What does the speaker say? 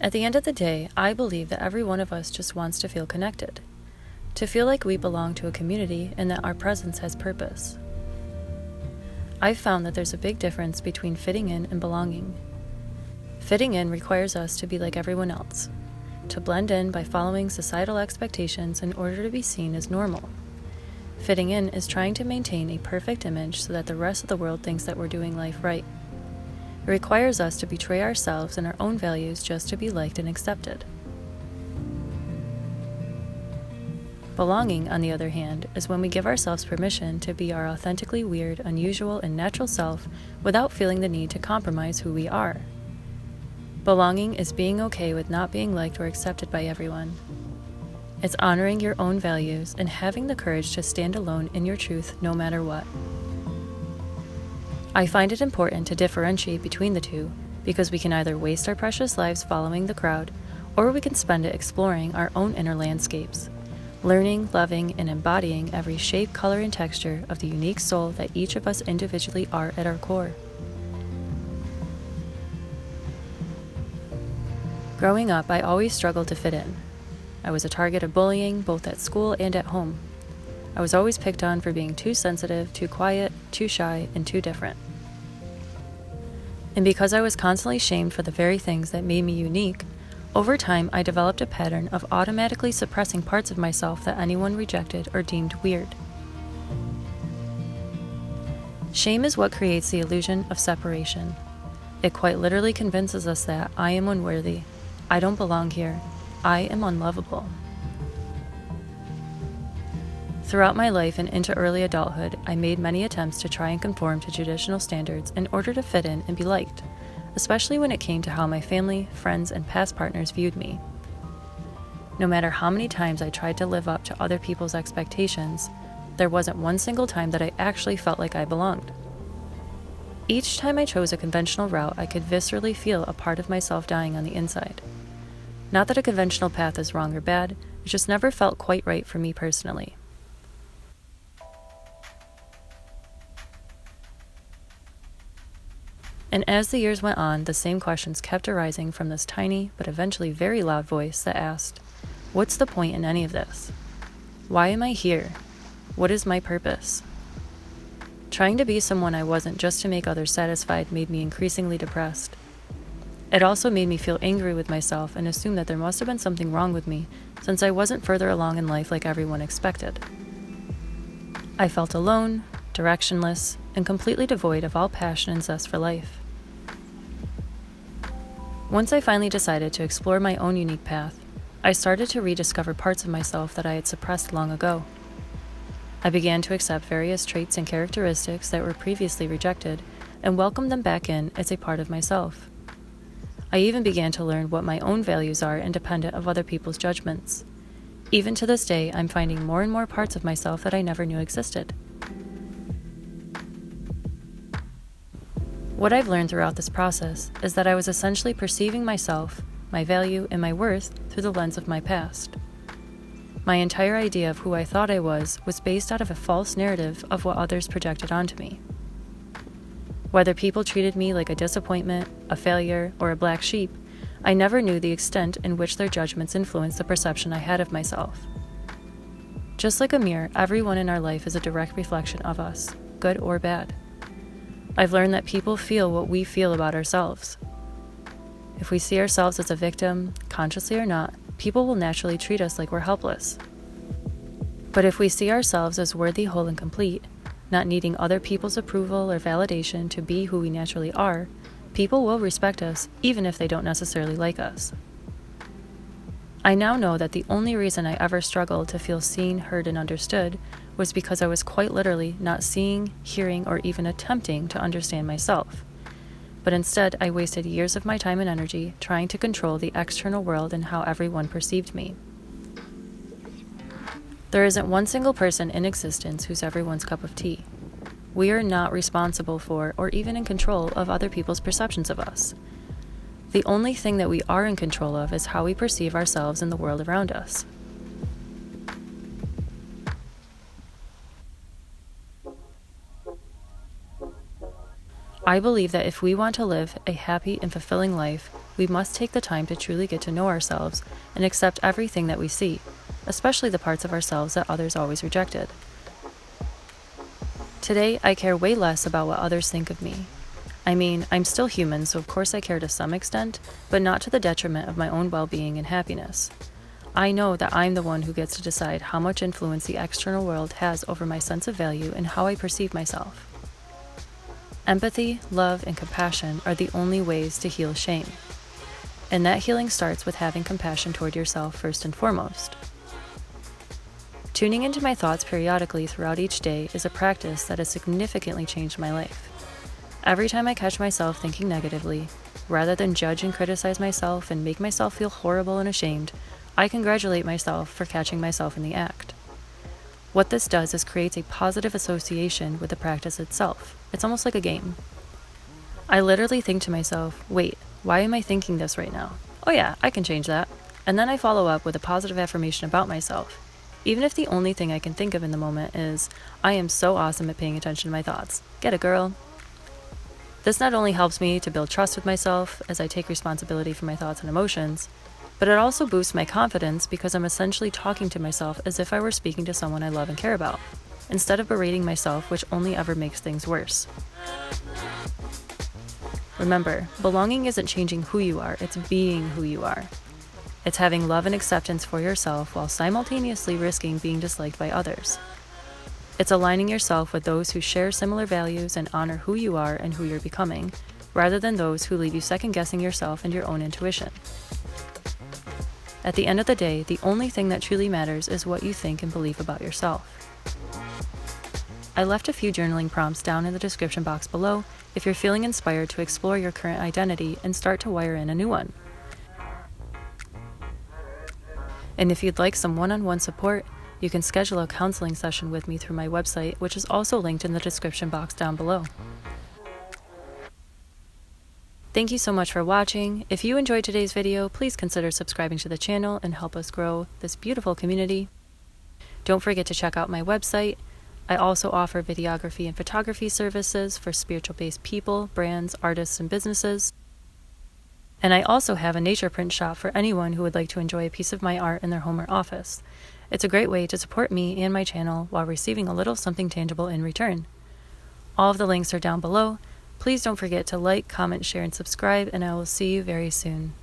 At the end of the day, I believe that every one of us just wants to feel connected, to feel like we belong to a community and that our presence has purpose. I've found that there's a big difference between fitting in and belonging. Fitting in requires us to be like everyone else, to blend in by following societal expectations in order to be seen as normal. Fitting in is trying to maintain a perfect image so that the rest of the world thinks that we're doing life right. It requires us to betray ourselves and our own values just to be liked and accepted. Belonging, on the other hand, is when we give ourselves permission to be our authentically weird, unusual, and natural self without feeling the need to compromise who we are. Belonging is being okay with not being liked or accepted by everyone. It's honoring your own values and having the courage to stand alone in your truth no matter what. I find it important to differentiate between the two because we can either waste our precious lives following the crowd, or we can spend it exploring our own inner landscapes, learning, loving, and embodying every shape, color, and texture of the unique soul that each of us individually are at our core. Growing up, I always struggled to fit in. I was a target of bullying both at school and at home. I was always picked on for being too sensitive, too quiet, too shy, and too different. And because I was constantly shamed for the very things that made me unique, over time I developed a pattern of automatically suppressing parts of myself that anyone rejected or deemed weird. Shame is what creates the illusion of separation. It quite literally convinces us that I am unworthy, I don't belong here, I am unlovable. Throughout my life and into early adulthood, I made many attempts to try and conform to traditional standards in order to fit in and be liked, especially when it came to how my family, friends, and past partners viewed me. No matter how many times I tried to live up to other people's expectations, there wasn't one single time that I actually felt like I belonged. Each time I chose a conventional route, I could viscerally feel a part of myself dying on the inside. Not that a conventional path is wrong or bad, it just never felt quite right for me personally. And as the years went on, the same questions kept arising from this tiny, but eventually very loud voice that asked, what's the point in any of this? Why am I here? What is my purpose? Trying to be someone I wasn't just to make others satisfied made me increasingly depressed. It also made me feel angry with myself and assume that there must have been something wrong with me since I wasn't further along in life like everyone expected. I felt alone, directionless, and completely devoid of all passion and zest for life. Once I finally decided to explore my own unique path, I started to rediscover parts of myself that I had suppressed long ago. I began to accept various traits and characteristics that were previously rejected and welcome them back in as a part of myself. I even began to learn what my own values are independent of other people's judgments. Even to this day, I'm finding more and more parts of myself that I never knew existed. What I've learned throughout this process is that I was essentially perceiving myself, my value, and my worth through the lens of my past. My entire idea of who I thought I was based out of a false narrative of what others projected onto me. Whether people treated me like a disappointment, a failure, or a black sheep, I never knew the extent in which their judgments influenced the perception I had of myself. Just like a mirror, everyone in our life is a direct reflection of us, good or bad. I've learned that people feel what we feel about ourselves. If we see ourselves as a victim, consciously or not, people will naturally treat us like we're helpless. But if we see ourselves as worthy, whole, and complete, not needing other people's approval or validation to be who we naturally are, people will respect us even if they don't necessarily like us. I now know that the only reason I ever struggled to feel seen, heard, and understood was because I was quite literally not seeing, hearing, or even attempting to understand myself. But instead, I wasted years of my time and energy trying to control the external world and how everyone perceived me. There isn't one single person in existence who's everyone's cup of tea. We are not responsible for or even in control of other people's perceptions of us. The only thing that we are in control of is how we perceive ourselves in the world around us. I believe that if we want to live a happy and fulfilling life, we must take the time to truly get to know ourselves and accept everything that we see, especially the parts of ourselves that others always rejected. Today, I care way less about what others think of me. I mean, I'm still human, so of course I care to some extent, but not to the detriment of my own well-being and happiness. I know that I'm the one who gets to decide how much influence the external world has over my sense of value and how I perceive myself. Empathy, love, and compassion are the only ways to heal shame. And that healing starts with having compassion toward yourself first and foremost. Tuning into my thoughts periodically throughout each day is a practice that has significantly changed my life. Every time I catch myself thinking negatively, rather than judge and criticize myself and make myself feel horrible and ashamed, I congratulate myself for catching myself in the act. What this does is creates a positive association with the practice itself. It's almost like a game. I literally think to myself, wait, why am I thinking this right now? Oh yeah, I can change that. And then I follow up with a positive affirmation about myself, even if the only thing I can think of in the moment is, I am so awesome at paying attention to my thoughts. Get it, girl. This not only helps me to build trust with myself as I take responsibility for my thoughts and emotions, but it also boosts my confidence because I'm essentially talking to myself as if I were speaking to someone I love and care about, instead of berating myself, which only ever makes things worse. Remember, belonging isn't changing who you are, it's being who you are. It's having love and acceptance for yourself while simultaneously risking being disliked by others. It's aligning yourself with those who share similar values and honor who you are and who you're becoming, rather than those who leave you second-guessing yourself and your own intuition. At the end of the day, the only thing that truly matters is what you think and believe about yourself. I left a few journaling prompts down in the description box below if you're feeling inspired to explore your current identity and start to wire in a new one. And if you'd like some one-on-one support, you can schedule a counseling session with me through my website, which is also linked in the description box down below. Thank you so much for watching. If you enjoyed today's video, please consider subscribing to the channel and help us grow this beautiful community. Don't forget to check out my website. I also offer videography and photography services for spiritual-based people, brands, artists, and businesses. And I also have a nature print shop for anyone who would like to enjoy a piece of my art in their home or office. It's a great way to support me and my channel while receiving a little something tangible in return. All of the links are down below. Please don't forget to like, comment, share, and subscribe, and I will see you very soon.